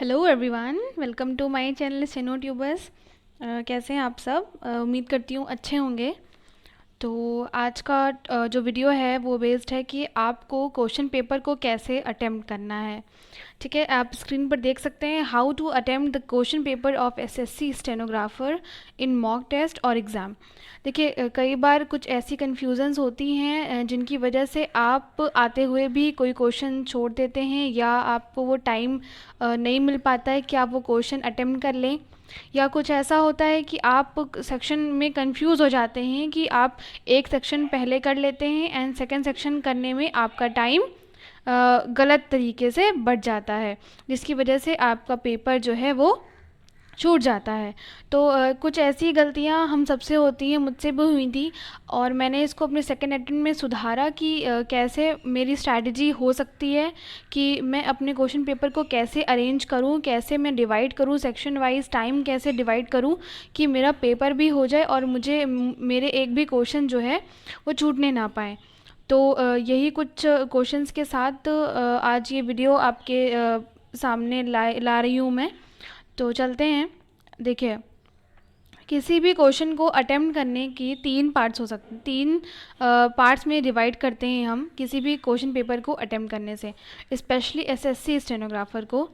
Hello everyone, welcome to my channel steno tubers. कैसे हैं आप सब? उम्मीद करती हूँ अच्छे होंगे। तो आज का जो वीडियो है वो बेस्ड है कि आपको क्वेश्चन पेपर को कैसे अटेम्प्ट करना है। ठीक है, आप स्क्रीन पर देख सकते हैं how to attempt the question paper of SSC stenographer in mock test और एग्ज़ाम। देखिए, कई बार कुछ ऐसी कन्फ्यूजन्स होती हैं जिनकी वजह से आप आते हुए भी कोई क्वेश्चन छोड़ देते हैं या आपको वो टाइम नहीं मिल पाता है कि आप वो क्वेश्चन अटेम्प्ट कर लें। या कुछ ऐसा होता है कि आप सेक्शन में कंफ्यूज हो जाते हैं कि आप एक सेक्शन पहले कर लेते हैं एंड सेकंड सेक्शन करने में आपका टाइम गलत तरीके से बढ़ जाता है, जिसकी वजह से आपका पेपर जो है वो छूट जाता है। तो कुछ ऐसी गलतियां हम सबसे होती हैं, मुझसे भी हुई थी और मैंने इसको अपने सेकेंड अटेम्प्ट में सुधारा कि कैसे मेरी स्ट्रैटेजी हो सकती है कि मैं अपने क्वेश्चन पेपर को कैसे अरेंज करूं, कैसे मैं डिवाइड करूं, सेक्शन वाइज टाइम कैसे डिवाइड करूं कि मेरा पेपर भी हो जाए और मुझे मेरे एक भी क्वेश्चन जो है वो छूटने ना पाए। तो यही कुछ क्वेश्चंस के साथ आज ये वीडियो आपके सामने ला रही हूँ मैं। तो चलते हैं। देखिए, किसी भी क्वेश्चन को अटेम्प्ट करने की तीन पार्ट्स हो सकते हैं, तीन पार्ट्स में डिवाइड करते हैं हम किसी भी क्वेश्चन पेपर को अटेम्प्ट करने से, स्पेशली एसएससी स्टेनोग्राफर को।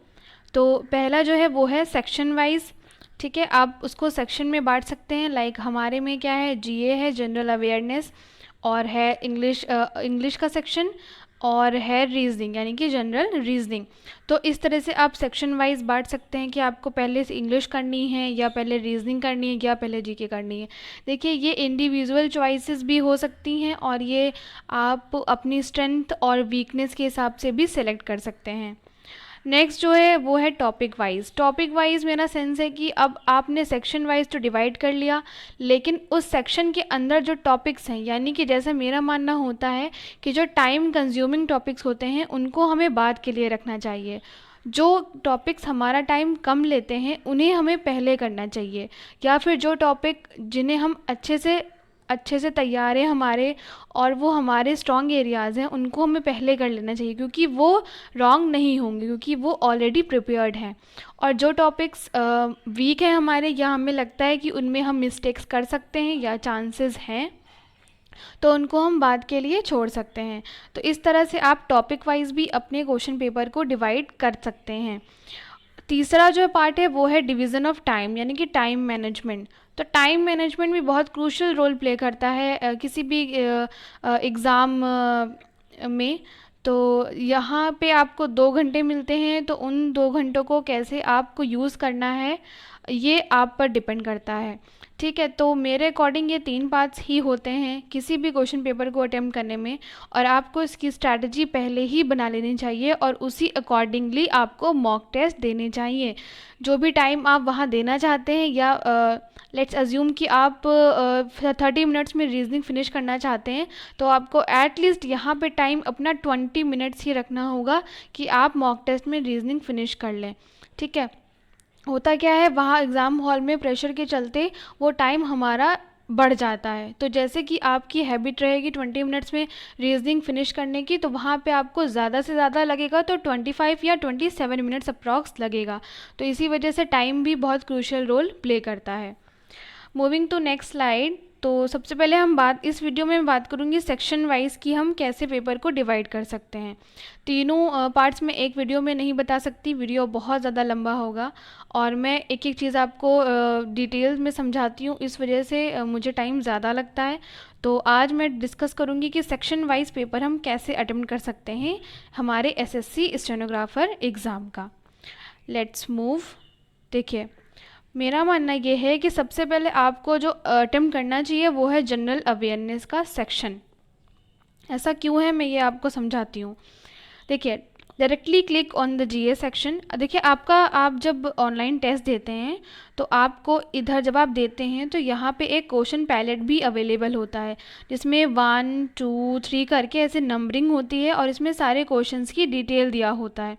तो पहला जो है वो है सेक्शन वाइज। ठीक है, आप उसको सेक्शन में बांट सकते हैं। लाइक हमारे में क्या है, जीए है, जनरल अवेयरनेस, और है इंग्लिश का सेक्शन, और है रीजनिंग यानी कि जनरल रीजनिंग। तो इस तरह से आप सेक्शन वाइज बांट सकते हैं कि आपको पहले से इंग्लिश करनी है या पहले रीजनिंग करनी है या पहले जीके करनी है। देखिए, ये इंडिविजुअल चॉइसेस भी हो सकती हैं और ये आप अपनी स्ट्रेंथ और वीकनेस के हिसाब से भी सिलेक्ट कर सकते हैं। नेक्स्ट जो है वो है टॉपिक वाइज। टॉपिक वाइज मेरा सेंस है कि अब आपने सेक्शन वाइज तो डिवाइड कर लिया, लेकिन उस सेक्शन के अंदर जो टॉपिक्स हैं, यानी कि जैसा मेरा मानना होता है कि जो टाइम कंज्यूमिंग टॉपिक्स होते हैं उनको हमें बाद के लिए रखना चाहिए। जो टॉपिक्स हमारा टाइम कम लेते हैं उन्हें हमें पहले करना चाहिए, या फिर जो टॉपिक जिन्हें हम अच्छे से तैयार हैं हमारे और वो हमारे स्ट्रॉन्ग एरियाज़ हैं उनको हमें पहले कर लेना चाहिए, क्योंकि वो रॉन्ग नहीं होंगे, क्योंकि वो ऑलरेडी प्रिपेयर्ड हैं। और जो टॉपिक्स वीक हैं हमारे, या हमें लगता है कि उनमें हम मिस्टेक्स कर सकते हैं या चांसेस हैं, तो उनको हम बाद के लिए छोड़ सकते हैं। तो इस तरह से आप टॉपिक वाइज भी अपने क्वेश्चन पेपर को डिवाइड कर सकते हैं। तीसरा जो पार्ट है वो है डिवीज़न ऑफ टाइम, यानी कि टाइम मैनेजमेंट। तो टाइम मैनेजमेंट भी बहुत क्रूशियल रोल प्ले करता है किसी भी एग्ज़ाम में। तो यहाँ पे आपको 2 घंटे मिलते हैं, तो उन 2 घंटों को कैसे आपको यूज़ करना है ये आप पर डिपेंड करता है। ठीक है, तो मेरे अकॉर्डिंग ये तीन पार्ट्स ही होते हैं किसी भी क्वेश्चन पेपर को अटेम्प्ट करने में, और आपको इसकी स्ट्रैटेजी पहले ही बना लेनी चाहिए और उसी अकॉर्डिंगली आपको मॉक टेस्ट देने चाहिए। जो भी टाइम आप वहाँ देना चाहते हैं, या लेट्स अज्यूम कि आप 30 मिनट्स में रीजनिंग फिनिश करना चाहते हैं, तो आपको एटलीस्ट यहाँ पे टाइम अपना 20 मिनट्स ही रखना होगा कि आप मॉक टेस्ट में रीजनिंग फिनिश कर लें। ठीक है, होता क्या है, वहाँ एग्ज़ाम हॉल में प्रेशर के चलते वो टाइम हमारा बढ़ जाता है। तो जैसे कि आपकी हैबिट रहेगी 20 मिनट्स में रीजनिंग फिनिश करने की, तो वहाँ पे आपको ज़्यादा से ज़्यादा लगेगा, तो 25 या 27 मिनट्स अप्रॉक्स लगेगा। तो इसी वजह से टाइम भी बहुत क्रूशियल रोल प्ले करता है। Moving to next slide. तो सबसे पहले हम इस वीडियो में बात करूंगी सेक्शन वाइज कि हम कैसे पेपर को डिवाइड कर सकते हैं। तीनों पार्ट्स में एक वीडियो में नहीं बता सकती, वीडियो बहुत ज़्यादा लंबा होगा और मैं एक एक चीज़ आपको डिटेल्स में समझाती हूँ, इस वजह से मुझे टाइम ज़्यादा लगता है। तो आज मैं डिस्कस करूँगी कि सेक्शन वाइज पेपर हम कैसे अटेम्प्ट कर सकते हैं हमारे एसएससी स्टेनोग्राफर एग्ज़ाम का। Let's move. देखिए, मेरा मानना ये है कि सबसे पहले आपको जो अटेम्प्ट करना चाहिए वो है जनरल अवेयरनेस का सेक्शन। ऐसा क्यों है मैं ये आपको समझाती हूँ। देखिए, directly click on the GA section. देखिए, आप जब ऑनलाइन टेस्ट देते हैं तो आपको इधर जब आप देते हैं तो यहाँ पे एक क्वेश्चन पैलेट भी अवेलेबल होता है, जिसमें 1 2 3 करके ऐसे नंबरिंग होती है और इसमें सारे क्वेश्चंस की डिटेल दिया होता है,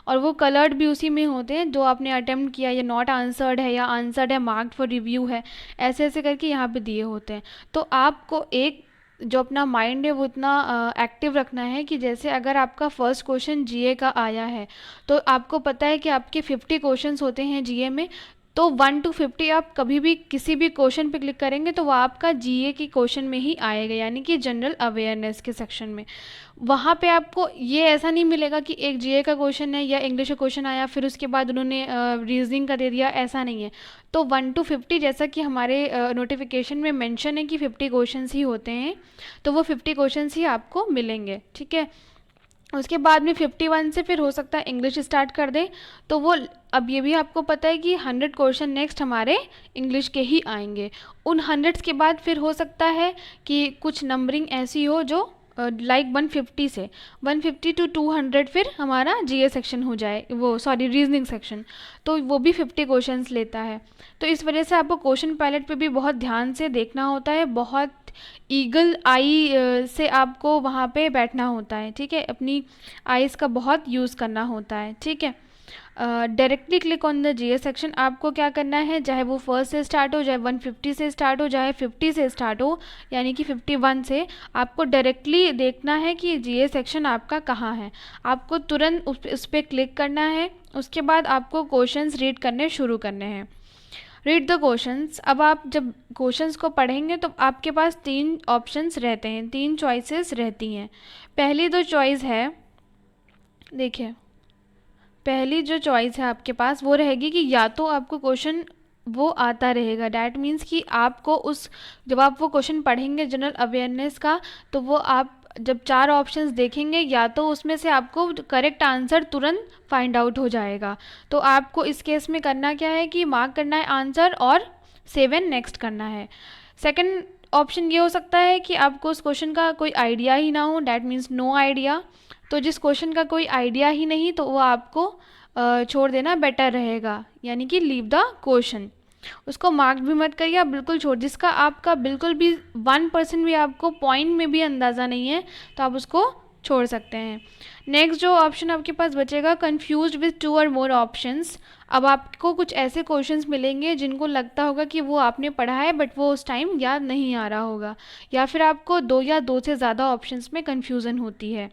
और वो कलर्ड भी उसी में होते हैं जो आपने अटेम्प्ट किया, या नॉट आंसर्ड है, या आंसर्ड है, मार्क्ड फॉर रिव्यू है, ऐसे ऐसे करके यहाँ पे दिए होते हैं। तो आपको एक जो अपना माइंड है वो इतना एक्टिव रखना है कि जैसे अगर आपका फर्स्ट क्वेश्चन जीए का आया है तो आपको पता है कि आपके 50 क्वेश्चंस होते हैं जीए में, तो 1 to 50 आप कभी भी किसी भी क्वेश्चन पे क्लिक करेंगे तो वो आपका जीए की क्वेश्चन में ही आएगा, यानी कि जनरल अवेयरनेस के सेक्शन में। वहाँ पे आपको ये ऐसा नहीं मिलेगा कि एक जीए का क्वेश्चन है या इंग्लिश का क्वेश्चन आया फिर उसके बाद उन्होंने रीजनिंग का दे दिया, ऐसा नहीं है। तो 1 to 50 जैसा कि हमारे नोटिफिकेशन में मेंशन है कि 50 क्वेश्चंस ही होते हैं, तो वो 50 क्वेश्चंस ही आपको मिलेंगे, ठीक है। उसके बाद में 51 से फिर हो सकता है इंग्लिश स्टार्ट कर दें, तो वो अब ये भी आपको पता है कि 100 क्वेश्चन नेक्स्ट हमारे इंग्लिश के ही आएंगे। उन 100 के बाद फिर हो सकता है कि कुछ नंबरिंग ऐसी हो जो लाइक 150 से 150 to 200 फिर हमारा जीए सेक्शन हो जाए, वो सॉरी रीजनिंग सेक्शन, तो वो भी 50 क्वेश्चंस लेता है। तो इस वजह से आपको क्वेश्चन पैलेट पे भी बहुत ध्यान से देखना होता है, बहुत ईगल आई से आपको वहाँ पे बैठना होता है, ठीक है। अपनी आइज़ का बहुत यूज़ करना होता है, ठीक है। Directly click on the GS section, आपको क्या करना है, चाहे वो फर्स्ट से स्टार्ट हो, चाहे 150 से स्टार्ट हो, चाहे 50 से स्टार्ट हो, यानी कि 51 से, आपको डायरेक्टली देखना है कि जीएस सेक्शन आपका कहाँ है। आपको तुरंत उस पर क्लिक करना है। उसके बाद आपको क्वेश्चंस रीड करने शुरू करने हैं। Read the questions. अब आप जब क्वेश्चंस को पढ़ेंगे तो आपके पास 3 ऑप्शंस रहते हैं, 3 चॉइसेस रहती हैं। पहली जो चॉइस है, देखिए पहली जो चॉइस है आपके पास वो रहेगी कि या तो आपको क्वेश्चन वो आता रहेगा, डैट मीन्स कि आपको उस जब आप वो क्वेश्चन पढ़ेंगे जनरल अवेयरनेस का, तो वो आप जब 4 ऑप्शंस देखेंगे या तो उसमें से आपको करेक्ट आंसर तुरंत फाइंड आउट हो जाएगा। तो आपको इस केस में करना क्या है कि मार्क करना है आंसर और सेव एंड नेक्स्ट करना है। सेकंड ऑप्शन ये हो सकता है कि आपको उस क्वेश्चन का कोई आइडिया ही ना हो, डैट मीन्स नो आइडिया। तो जिस क्वेश्चन का कोई आइडिया ही नहीं तो वो आपको छोड़ देना बेटर रहेगा, यानी कि लीव द क्वेश्चन। उसको मार्क भी मत करिए, आप बिल्कुल छोड़, जिसका आपका बिल्कुल भी 1% भी आपको पॉइंट में भी अंदाज़ा नहीं है तो आप उसको छोड़ सकते हैं। नेक्स्ट जो ऑप्शन आपके पास बचेगा, कंफ्यूज्ड विथ 2 और मोर ऑप्शंस। अब आपको कुछ ऐसे क्वेश्चंस मिलेंगे जिनको लगता होगा कि वो आपने पढ़ा है बट वो उस टाइम याद नहीं आ रहा होगा, या फिर आपको 2 या 2 से ज़्यादा ऑप्शंस में कन्फ्यूज़न होती है।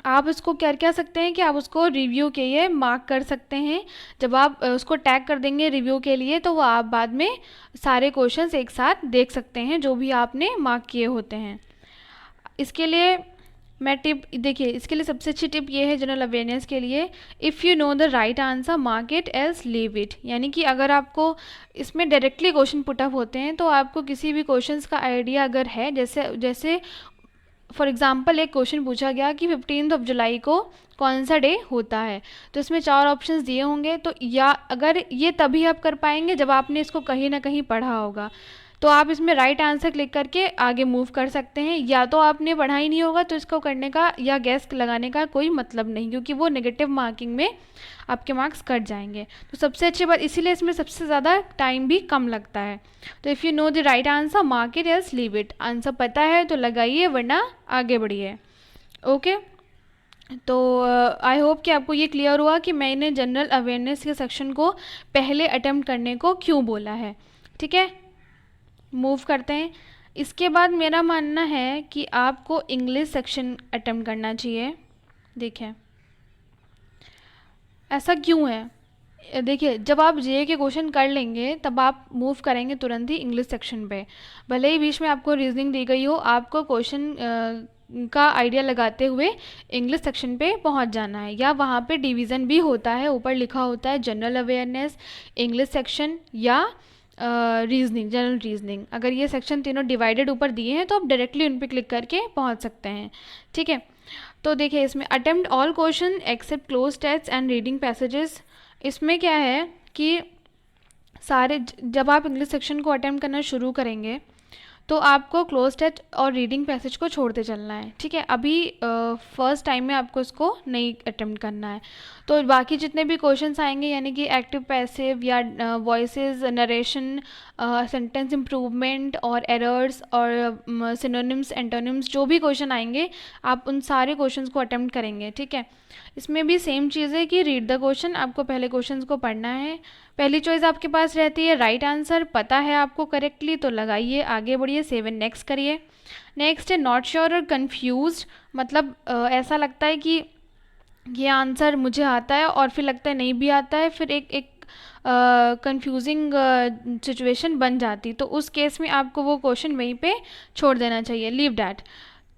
आप इसको क्या क्या सकते हैं कि आप उसको रिव्यू के लिए मार्क कर सकते हैं। जब आप उसको टैग कर देंगे रिव्यू के लिए तो वो आप बाद में सारे क्वेश्चंस एक साथ देख सकते हैं जो भी आपने मार्क किए होते हैं। इसके लिए मैं टिप देखिए, इसके लिए सबसे अच्छी टिप ये है जनरल अवेयरनेस के लिए, if you know the right answer mark it else leave it. यानी कि अगर आपको इसमें डायरेक्टली क्वेश्चन पुट अप होते हैं तो आपको किसी भी क्वेश्चंस का आइडिया अगर है, जैसे जैसे फॉर एग्जाम्पल एक क्वेश्चन पूछा गया कि 15 जुलाई को कौन सा डे होता है, तो इसमें 4 ऑप्शंस दिए होंगे, तो या अगर ये तभी आप कर पाएंगे जब आपने इसको कहीं ना कहीं पढ़ा होगा, तो आप इसमें राइट आंसर क्लिक करके आगे मूव कर सकते हैं। या तो आपने पढ़ा ही नहीं होगा तो इसको करने का या गैस लगाने का कोई मतलब नहीं, क्योंकि वो नेगेटिव मार्किंग में आपके मार्क्स कट जाएंगे। तो सबसे अच्छी बात इसीलिए इसमें सबसे ज़्यादा टाइम भी कम लगता है। तो if you know the right answer mark it else leave it. Answer पता है तो लगाइए वरना आगे बढ़िए। ओके, तो आई होप कि आपको ये क्लियर हुआ कि मैंने जनरल अवेयरनेस के सेक्शन को पहले अटेम्प्ट करने को क्यों बोला है। ठीक है, मूव करते हैं। इसके बाद मेरा मानना है कि आपको इंग्लिश सेक्शन अटेम्प्ट करना चाहिए। देखिए ऐसा क्यों है, देखिए जब आप जेए के क्वेश्चन कर लेंगे तब आप मूव करेंगे तुरंत ही इंग्लिश सेक्शन पे। भले ही बीच में आपको रीजनिंग दी गई हो, आपको क्वेश्चन का आइडिया लगाते हुए इंग्लिश सेक्शन पे पहुंच जाना है, या वहाँ पे डिवीज़न भी होता है, ऊपर लिखा होता है जनरल अवेयरनेस, इंग्लिश सेक्शन या रीजनिंग, जनरल रीजनिंग। अगर ये सेक्शन तीनों डिवाइडेड ऊपर दिए हैं तो आप डायरेक्टली उन पर क्लिक करके पहुँच सकते हैं। ठीक है, तो देखिए इसमें attempt all question except cloze text and reading passages. इसमें क्या है कि सारे जब आप इंग्लिश सेक्शन को अटेम्प्ट करना शुरू करेंगे तो आपको क्लोज टेक्स्ट और रीडिंग पैसेज को छोड़ते चलना है। ठीक है, अभी फर्स्ट टाइम में आपको इसको नहीं अटेम्प्ट करना है। तो बाकी जितने भी क्वेश्चंस आएंगे, यानी कि एक्टिव पैसिव या वॉइसेस, नरेशन, सेंटेंस इम्प्रूवमेंट और एरर्स और सिनोनिम्स, एंटोनिम्स, जो भी क्वेश्चन आएंगे आप उन सारे क्वेश्चंस को अटेम्प्ट करेंगे। ठीक है, इसमें भी सेम चीज़ है कि रीड द क्वेश्चन, आपको पहले क्वेश्चन को पढ़ना है। पहली चॉइस आपके पास रहती है राइट आंसर, पता है आपको करेक्टली तो लगाइए, आगे बढ़िए, सेव एंड नेक्स्ट करिए। नेक्स्ट है नॉट श्योर और कन्फ्यूज, मतलब ऐसा लगता है कि ये आंसर मुझे आता है और फिर लगता है नहीं भी आता है, फिर एक एक कंफ्यूजिंग सिचुएशन बन जाती, तो उस केस में आपको वो क्वेश्चन वहीं पे छोड़ देना चाहिए, लीव डैट।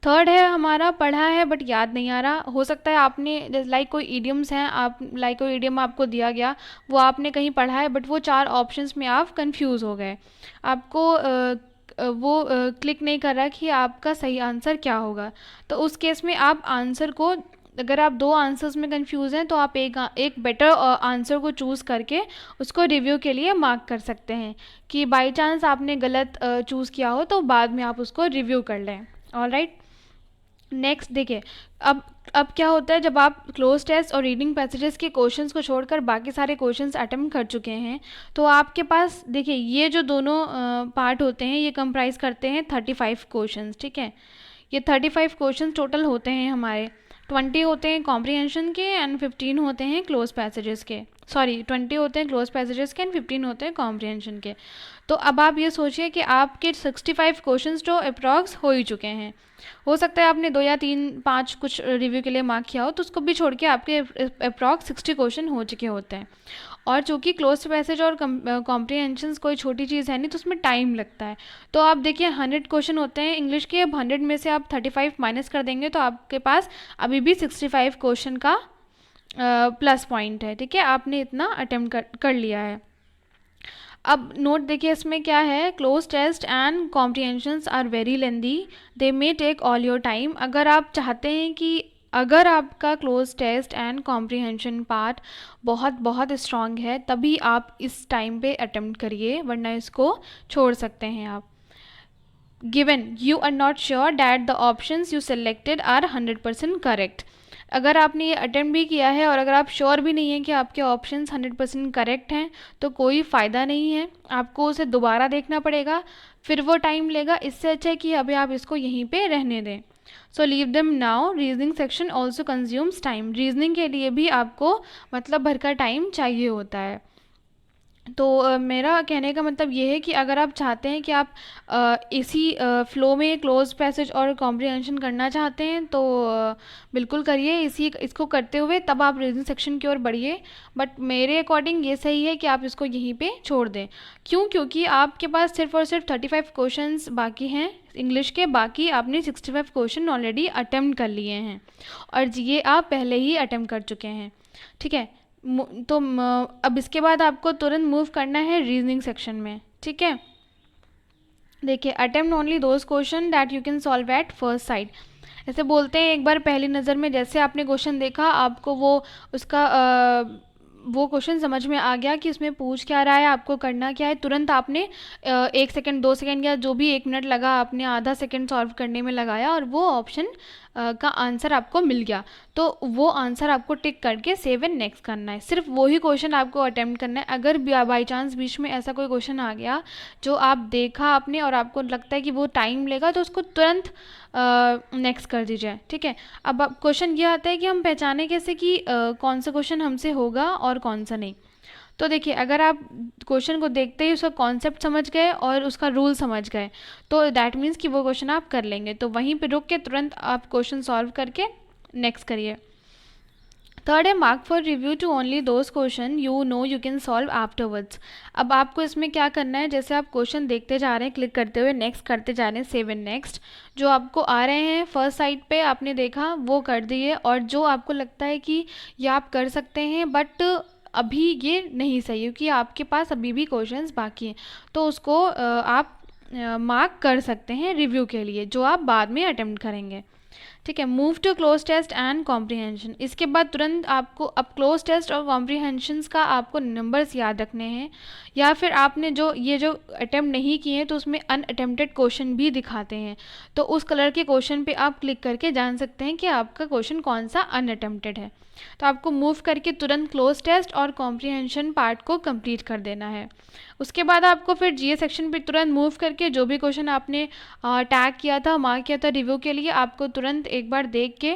थर्ड है हमारा पढ़ा है बट याद नहीं आ रहा, हो सकता है आपने लाइक कोई इडियम्स हैं, आप लाइक कोई इडियम आपको दिया गया, वो आपने कहीं पढ़ा है बट वो 4 ऑप्शंस में आप कंफ्यूज हो गए, आपको वो क्लिक नहीं कर रहा कि आपका सही आंसर क्या होगा। तो उस केस में आप आंसर को, अगर आप 2 आंसर्स में कंफ्यूज हैं तो आप एक बेटर आंसर को चूज़ करके उसको रिव्यू के लिए मार्क कर सकते हैं, कि बाय चांस आपने गलत चूज़ किया हो तो बाद में आप उसको रिव्यू कर लें। ऑलराइट, नेक्स्ट देखिए, अब क्या होता है जब आप क्लोज टेस्ट और रीडिंग पैसेजेस के क्वेश्चंस को छोड़कर बाकी सारे क्वेश्चंस अटेम्प्ट कर चुके हैं, तो आपके पास देखिए ये जो दोनों पार्ट होते हैं ये कंप्राइज करते हैं 35 क्वेश्चंस, ठीक है। ये 35 क्वेश्चंस टोटल होते हैं हमारे, 20 होते हैं कॉम्प्रिहेंशन के एंड 15 होते हैं क्लोज पैसेजेस के, सॉरी 20 होते हैं क्लोज पैसेजेस के एंड 15 होते हैं कॉम्प्रिहेंशन के। तो अब आप ये सोचिए कि आपके 65 क्वेश्चंस तो अप्रॉक्स हो ही चुके हैं, हो सकता है आपने 2 या 3 5 कुछ रिव्यू के लिए मार्क किया हो, तो उसको भी छोड़ के आपके अप्रॉक्स 60 क्वेश्चन हो चुके होते हैं। और चूँकि क्लोज पैसेज और कॉम्प्रिहेंशंस कोई छोटी चीज़ है नहीं, तो उसमें टाइम लगता है। तो आप देखिए 100 क्वेश्चन होते हैं इंग्लिश के, अब 100 में से आप 35 माइनस कर देंगे तो आपके पास अभी भी 65 क्वेश्चन का प्लस पॉइंट है, ठीक है, आपने इतना अटेम्प्ट कर लिया है। अब नोट देखिए इसमें क्या है, cloze test and comprehensions are very lengthy, they may take all your time. अगर आप चाहते हैं कि अगर आपका cloze test and comprehension part बहुत बहुत स्ट्रांग है तभी आप इस टाइम पे अटेम्प्ट करिए, वरना इसको छोड़ सकते हैं आप। Given you are not sure that the options you selected are 100% correct. अगर आपने ये अटेम्प्ट भी किया है और अगर आप श्योर भी नहीं हैं कि आपके ऑप्शंस 100% करेक्ट हैं तो कोई फ़ायदा नहीं है, आपको उसे दोबारा देखना पड़ेगा, फिर वो टाइम लेगा। इससे अच्छा है कि अभी आप इसको यहीं पे रहने दें। So leave them now, reasoning section also consumes time. Reasoning के लिए भी आपको मतलब भर का टाइम चाहिए होता है। तो मेरा कहने का मतलब ये है कि अगर आप चाहते हैं कि आप इसी फ़्लो में क्लोज पैसेज और कॉम्प्रिहेंशन करना चाहते हैं तो बिल्कुल करिए, इसको करते हुए तब आप रीजनिंग सेक्शन की ओर बढ़िए। बट मेरे अकॉर्डिंग ये सही है कि आप इसको यहीं पे छोड़ दें। क्यों? क्योंकि आपके पास सिर्फ और सिर्फ 35 क्वेश्चंस बाकी हैं इंग्लिश के, बाकी आपने 65 क्वेश्चन ऑलरेडी अटेम्प्ट कर लिए हैं और ये आप पहले ही अटेम्प्ट कर चुके हैं, ठीक है। तो अब इसके बाद आपको तुरंत मूव करना है रीजनिंग सेक्शन में, ठीक है। देखिए, attempt only those question that you can solve at first sight. ऐसे बोलते हैं एक बार पहली नज़र में जैसे आपने क्वेश्चन देखा आपको उसका वो क्वेश्चन समझ में आ गया कि उसमें पूछ क्या रहा है, आपको करना क्या है, तुरंत आपने 1 सेकंड 2 सेकंड या जो भी 1 मिनट लगा आपने आधा सेकंड सॉल्व करने में लगाया और वो ऑप्शन का आंसर आपको मिल गया। तो वो आंसर आपको टिक करके सेव एंड नेक्स्ट करना है, सिर्फ वही क्वेश्चन आपको अटेम्प्ट करना है। अगर बाई चांस बीच में ऐसा कोई क्वेश्चन आ गया जो आप देखा आपने और आपको लगता है कि वो टाइम लेगा तो उसको तुरंत नेक्स्ट कर दीजिए, ठीक है। अब क्वेश्चन ये आता है कि हम पहचाने कैसे कि कौन सा क्वेश्चन हमसे होगा और कौन सा नहीं। तो देखिए, अगर आप क्वेश्चन को देखते ही उसका कॉन्सेप्ट समझ गए और उसका रूल समझ गए तो दैट मीन्स कि वो क्वेश्चन आप कर लेंगे। तो वहीं पे रुक के तुरंत आप क्वेश्चन सॉल्व करके नेक्स्ट करिए। थर्ड है mark for review to only those questions you know you can solve afterwards. अब आपको इसमें क्या करना है, जैसे आप क्वेश्चन देखते जा रहे हैं क्लिक करते हुए नेक्स्ट करते जा रहे हैं, सेव एंड नेक्स्ट, जो आपको आ रहे हैं फर्स्ट साइट पे आपने देखा वो कर दिए, और जो आपको लगता है कि ये आप कर सकते हैं बट अभी ये नहीं सही क्योंकि आपके पास अभी भी क्वेश्चंस बाकी हैं, तो उसको आप मार्क कर सकते हैं रिव्यू के लिए, जो आप बाद में अटेम्प्ट करेंगे, ठीक है। Move to cloze test and comprehension. इसके बाद तुरंत आपको अब क्लोज टेस्ट और कॉम्प्रिहेंशंस का आपको नंबर्स याद रखने हैं, या फिर आपने जो अटेम्प्ट नहीं किए हैं तो उसमें अनअटेम्प्टेड क्वेश्चन भी दिखाते हैं, तो उस कलर के क्वेश्चन पे आप क्लिक करके जान सकते हैं कि आपका क्वेश्चन कौन सा अनअटेम्प्टेड है। तो आपको मूव करके तुरंत क्लोज टेस्ट और कॉम्प्रिहेंशन पार्ट को कंप्लीट कर देना है। उसके बाद आपको फिर जीए सेक्शन पे तुरंत मूव करके जो भी क्वेश्चन आपने टैग किया था मार्क किया था रिव्यू के लिए, आपको तुरंत एक बार देख के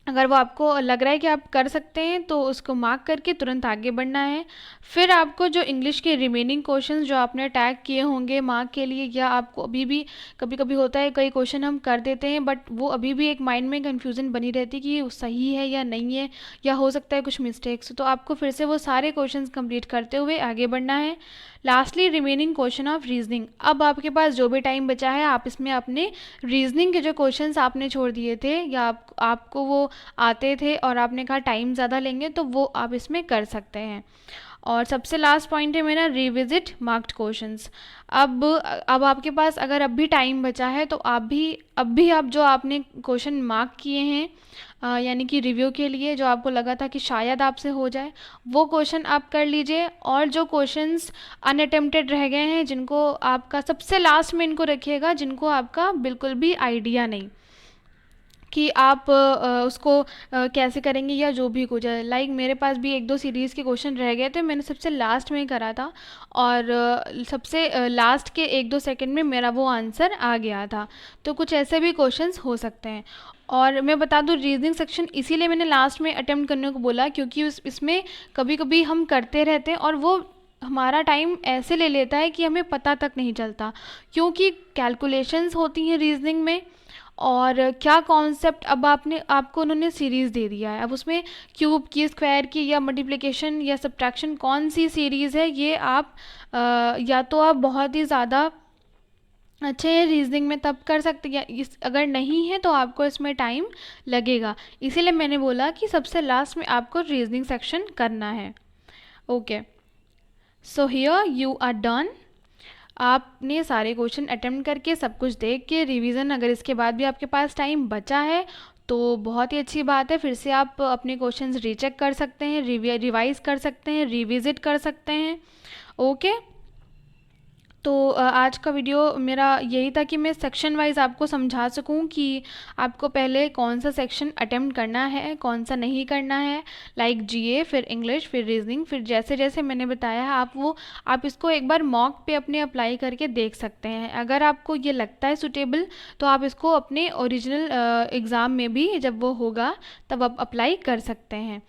अगर वो आपको लग रहा है कि आप कर सकते हैं तो उसको मार्क करके तुरंत आगे बढ़ना है। फिर आपको जो इंग्लिश के रिमेनिंग क्वेश्चंस जो आपने टैग किए होंगे मार्क के लिए, या आपको अभी भी कभी कभी होता है कई क्वेश्चन हम कर देते हैं बट वो अभी भी एक माइंड में कन्फ्यूज़न बनी रहती है कि वो सही है या नहीं है, या हो सकता है कुछ मिस्टेक्स, तो आपको फिर से वो सारे क्वेश्चंस कंप्लीट करते हुए आगे बढ़ना है। Lastly remaining question of reasoning. अब आपके पास जो भी टाइम बचा है आप इसमें अपने रीजनिंग के जो क्वेश्चंस आपने छोड़ दिए थे या आपको वो आते थे और आपने कहा टाइम ज़्यादा लेंगे, तो वो आप इसमें कर सकते हैं। और सबसे लास्ट पॉइंट है मेरा रिविजिट मार्क्ड क्वेश्चंस। अब आपके पास अगर अब भी टाइम बचा है तो अब भी आप जो आपने क्वेश्चन मार्क किए हैं यानी कि रिव्यू के लिए जो आपको लगा था कि शायद आपसे हो जाए, वो क्वेश्चन आप कर लीजिए। और जो क्वेश्चंस अनअटेम्प्टेड रह गए हैं जिनको आपका सबसे लास्ट में इनको रखिएगा, जिनको आपका बिल्कुल भी आइडिया नहीं कि आप उसको कैसे करेंगे या जो भी कुछ है। लाइक मेरे पास भी एक दो सीरीज़ के क्वेश्चन रह गए थे, मैंने सबसे लास्ट में करा था और सबसे लास्ट के एक दो सेकंड में मेरा वो आंसर आ गया था। तो कुछ ऐसे भी क्वेश्चंस हो सकते हैं। और मैं बता दूं रीजनिंग सेक्शन इसीलिए मैंने लास्ट में अटेम्प्ट करने को बोला क्योंकि इसमें कभी कभी हम करते रहते हैं और वो हमारा टाइम ऐसे ले लेता है कि हमें पता तक नहीं चलता, क्योंकि कैलकुलेशंस होती हैं रीजनिंग में। और क्या कॉन्सेप्ट, अब आपको उन्होंने सीरीज़ दे दिया है, अब उसमें क्यूब की, स्क्वायर की, या मल्टीप्लिकेशन या सब्ट्रैक्शन कौन सी सीरीज़ है, ये आप या तो आप बहुत ही ज़्यादा अच्छे हैं रीजनिंग में तब कर सकते हैं, या अगर नहीं है तो आपको इसमें टाइम लगेगा। इसीलिए मैंने बोला कि सबसे लास्ट में आपको रीजनिंग सेक्शन करना है। Okay, so here you are done. आपने सारे क्वेश्चन अटेम्प्ट करके सब कुछ देख के रिवीजन, अगर इसके बाद भी आपके पास टाइम बचा है तो बहुत ही अच्छी बात है, फिर से आप अपने क्वेश्चंस रीचेक कर सकते हैं, रिवाइज कर सकते हैं, रिविजिट कर सकते हैं। ओके, तो आज का वीडियो मेरा यही था कि मैं सेक्शन वाइज आपको समझा सकूं कि आपको पहले कौन सा सेक्शन अटेम्प्ट करना है, कौन सा नहीं करना है। लाइक जीए, फिर इंग्लिश, फिर रीजनिंग, फिर जैसे जैसे मैंने बताया है आप इसको एक बार मॉक पे अपने अप्लाई करके देख सकते हैं। अगर आपको ये लगता है सुटेबल तो आप इसको अपने ओरिजिनल एग्ज़ाम में भी जब वो होगा तब आप अप्लाई कर सकते हैं।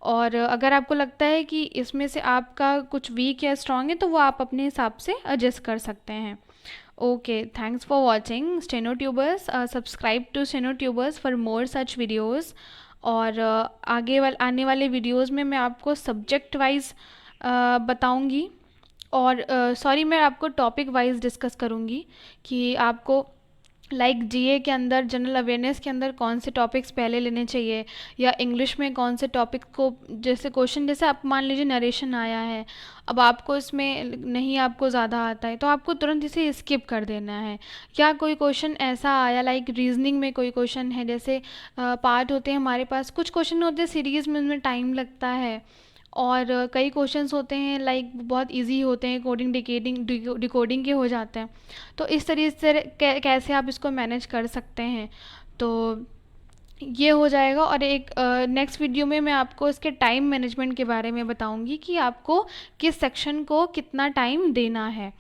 और अगर आपको लगता है कि इसमें से आपका कुछ वीक या स्ट्रांग है तो वो आप अपने हिसाब से एडजस्ट कर सकते हैं। Okay, thanks for watching steno tubers. Subscribe to steno tubers for more such videos. और आने वाले वीडियोज़ में मैं आपको सब्जेक्ट वाइज बताऊंगी, और सॉरी मैं आपको टॉपिक वाइज डिस्कस करूंगी कि आपको लाइक जीए के अंदर, जनरल अवेयरनेस के अंदर कौन से टॉपिक्स पहले लेने चाहिए, या इंग्लिश में कौन से टॉपिक को, जैसे क्वेश्चन जैसे आप मान लीजिए नरेशन आया है, अब आपको इसमें नहीं, आपको ज़्यादा आता है तो आपको तुरंत इसे स्किप कर देना है। या कोई क्वेश्चन ऐसा आया, लाइक रीजनिंग में कोई क्वेश्चन है, जैसे पार्ट होते हैं हमारे पास, कुछ क्वेश्चन होते हैं सीरीज़ में, उनमें टाइम लगता है, और कई क्वेश्चंस होते हैं लाइक बहुत इजी होते हैं, कोडिंग डिकोडिंग के हो जाते हैं। तो इस तरीके से कैसे आप इसको मैनेज कर सकते हैं, तो ये हो जाएगा। और एक नेक्स्ट वीडियो में मैं आपको इसके टाइम मैनेजमेंट के बारे में बताऊंगी कि आपको किस सेक्शन को कितना टाइम देना है,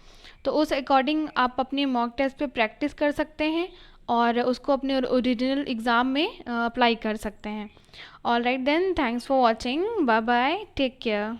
तो उस अकॉर्डिंग आप अपने मॉक टेस्ट पे प्रैक्टिस कर सकते हैं और उसको अपने ओरिजिनल एग्ज़ाम में अप्लाई कर सकते हैं। All right then, thanks for watching, bye bye, take care.